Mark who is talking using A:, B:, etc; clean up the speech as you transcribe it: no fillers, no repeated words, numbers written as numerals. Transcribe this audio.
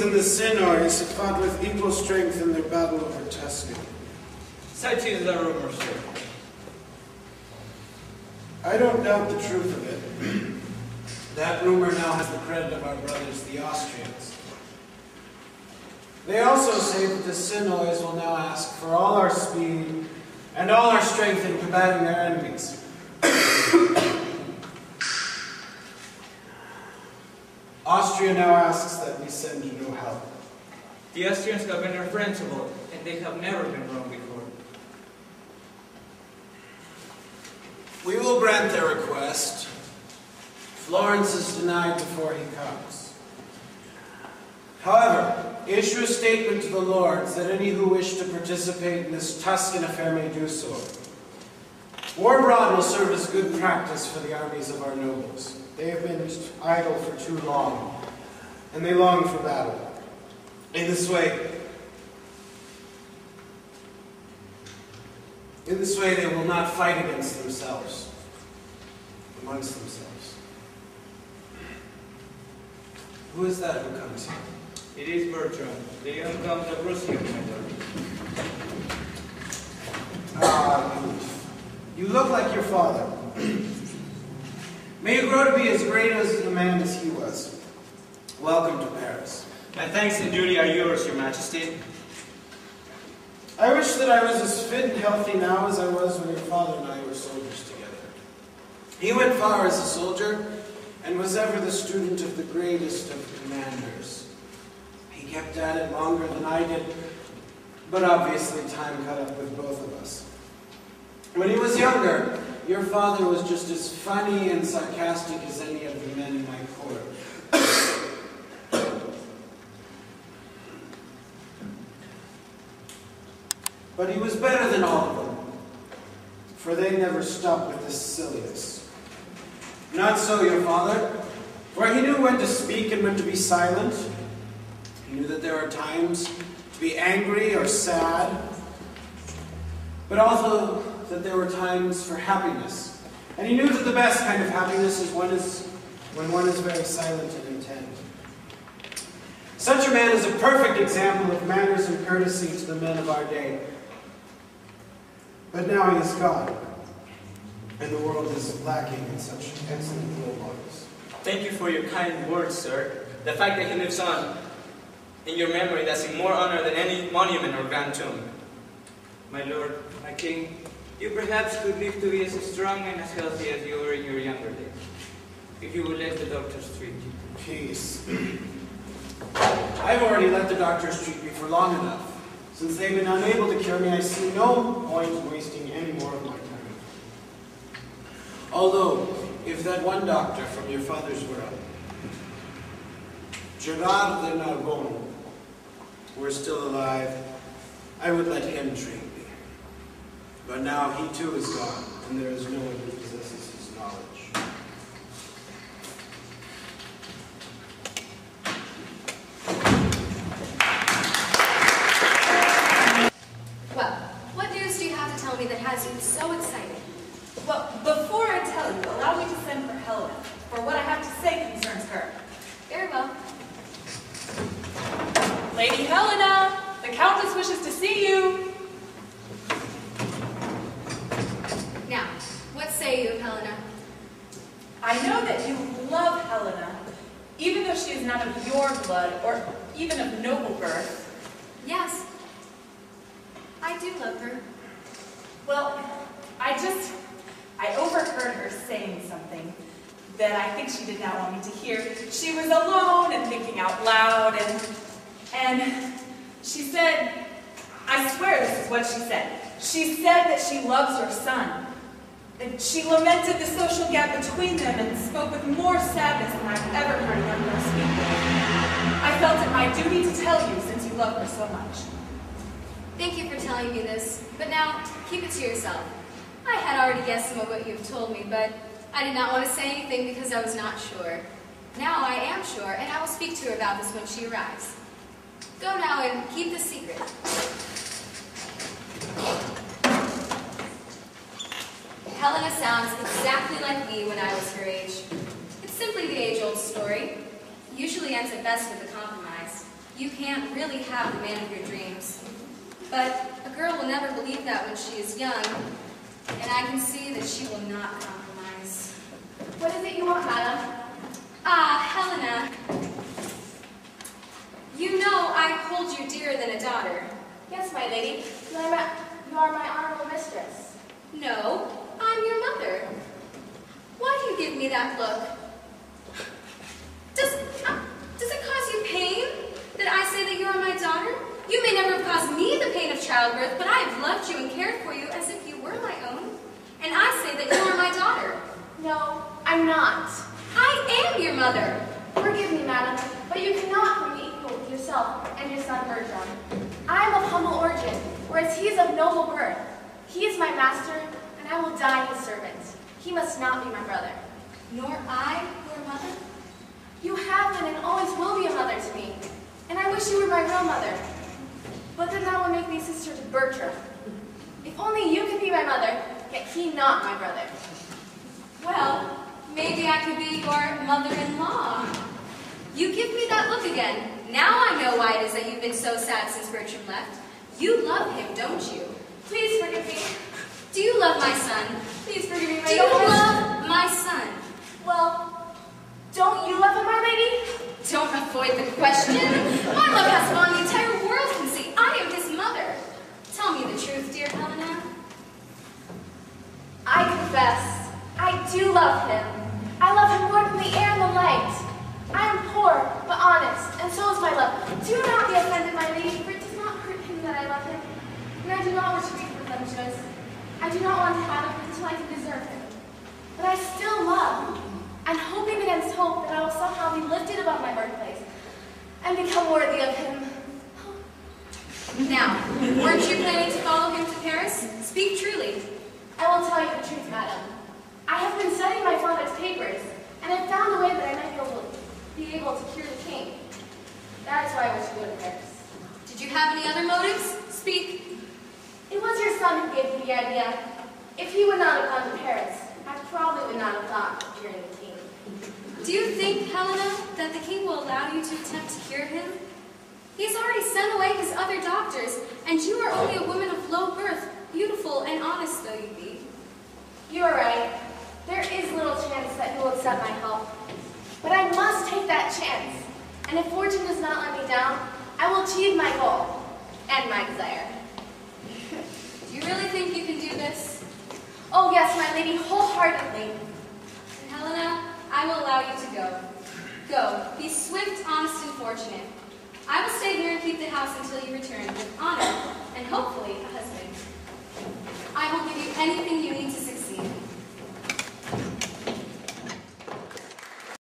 A: Bohemians and the Sinois fought with equal strength in their battle over Tuscany.
B: Such is the rumor, sir.
A: I don't doubt the truth of it. That rumor now has the credit of our brothers, the Austrians. They also say that the Sinois will now ask for all our speed and all our strength in combating their enemies. Austria now asks that we send you no help.
B: The Austrians have been our friends of old, and they have never been wrong before.
A: We will grant their request. Florence is denied before he comes. However, issue a statement to the lords that any who wish to participate in this Tuscan affair may do so. War abroad will serve as good practice for the armies of our nobles. They have been idle for too long, and they long for battle. In this way they will not fight against themselves, amongst themselves. Who is that who comes here?
B: It is Bertram, the young Count of Russia, my daughter.
A: You look like your father. May you grow to be as great as a man as he was. Welcome to Paris.
B: My thanks and duty are yours, Your Majesty.
A: I wish that I was as fit and healthy now as I was when your father and I were soldiers together. He went far as a soldier and was ever the student of the greatest of commanders. He kept at it longer than I did, but obviously time caught up with both of us. When he was younger, your father was just as funny and sarcastic as any of the men in my court. But he was better than all of them, for they never stopped with this silliness. Not so your father, for he knew when to speak and when to be silent. He knew that there are times to be angry or sad, but also that there were times for happiness. And he knew that the best kind of happiness is when one is very silent and intent. Such a man is a perfect example of manners and courtesy to the men of our day. But now he is gone, and the world is lacking in such excellent role models.
B: Thank you for your kind words, sir. The fact that he lives on in your memory does him more honor than any monument or grand tomb. My lord, my king, you perhaps could live to be as strong and as healthy as you were in your younger days, if you would let the doctors treat you.
A: Peace. I've already let the doctors treat me for long enough. Since they've been unable to cure me, I see no point in wasting any more of my time. Although, if that one doctor from your father's world, Gerard de Narbonne, were still alive, I would let him treat me. But now he too is gone, and there is no one who possesses his knowledge.
C: Well, what news do you have to tell me that has you so excited?
D: Well, before I tell you, allow me to send for Helena, for what I have to say concerns her.
C: Very well.
D: Lady Helena, the Countess wishes to see you.
C: Now, what say you of Helena?
D: I know that you love Helena, even though she is not of your blood, or even of noble birth.
C: Yes, I do love her.
D: Well, I overheard her saying something that I think she did not want me to hear. She was alone and thinking out loud, and she said, I swear this is what she said. She said that she loves her son. And she lamented the social gap between them and spoke with more sadness than I've ever heard a young girl speak with. I felt it my duty to tell you since you love her so much.
C: Thank you for telling me this, but now keep it to yourself. I had already guessed some of what you've told me, but I did not want to say anything because I was not sure. Now I am sure, and I will speak to her about this when she arrives. Go now and keep this secret. Helena sounds exactly like me when I was her age. It's simply the age-old story. Usually ends at best with a compromise. You can't really have the man of your dreams. But a girl will never believe that when she is young, and I can see that she will not compromise.
E: What is it you want, madam?
C: Ah, Helena. You know I hold you dearer than a daughter.
E: Yes, my lady. You are my honorable mistress.
C: No, I'm your mother. Why do you give me that look? Does it cause you pain that I say that you are my daughter? You may never have caused me the pain of childbirth, but I have loved you and cared for you as if you were my own. And I say that you are my daughter.
E: No, I'm not.
C: I am your mother.
E: Forgive me, madam, but you cannot put me equal with yourself and your son Bertram. I am of humble origin, whereas he is of noble birth. He is my master, and I will die his servant. He must not be my brother.
C: Nor I your mother?
E: You have been and always will be a mother to me, and I wish you were my real mother. But then that would make me sister to Bertram. If only you could be my mother, yet he not my brother.
C: Well, maybe I could be your mother-in-law. You give me that look again. Now I know why it is that you've been so sad since Bertram left. You love him, don't you?
E: Please forgive me.
C: Do you love my son?
E: Please forgive me, my
C: Do you love my son?
E: Well, don't you love him, my lady?
C: Don't avoid the question. My love has gone, the entire world can see. I am his mother. Tell me the truth, dear Helena.
E: I confess, I do love him. I love him more than the air and the light. I am poor, but honest, and so is my love. Do not be offended, my lady, for it does not hurt him that I love him. And I do not wish to be presumptuous. I do not want to have him until I can deserve him. But I still love, and hoping against hope that I will somehow be lifted above my birthplace and become worthy of him.
C: Now, weren't you planning to follow him to Paris? Speak truly.
E: I will tell you the truth, madam. I have been studying my father's papers, and have found a way that I might be able to cure the king. That is why I wish to go to Paris.
C: Did you have any other motives? Speak.
E: It was your son who gave me the idea. If he would not have gone to Paris, I probably would not have thought of curing the king.
C: Do you think, Helena, that the king will allow you to attempt to cure him? He has already sent away his other doctors, and you are only a woman of low birth, beautiful and honest though you be.
E: You are right. There is little chance that he will accept my help. But I must take that chance. And if fortune does not let me down, I will achieve my goal and my desire.
C: Do you really think you can do this?
E: Oh yes, my lady, wholeheartedly.
C: And Helena, I will allow you to go. Go, be swift, honest, and fortunate. I will stay here and keep the house until you return with honor and hopefully a husband. I will give you anything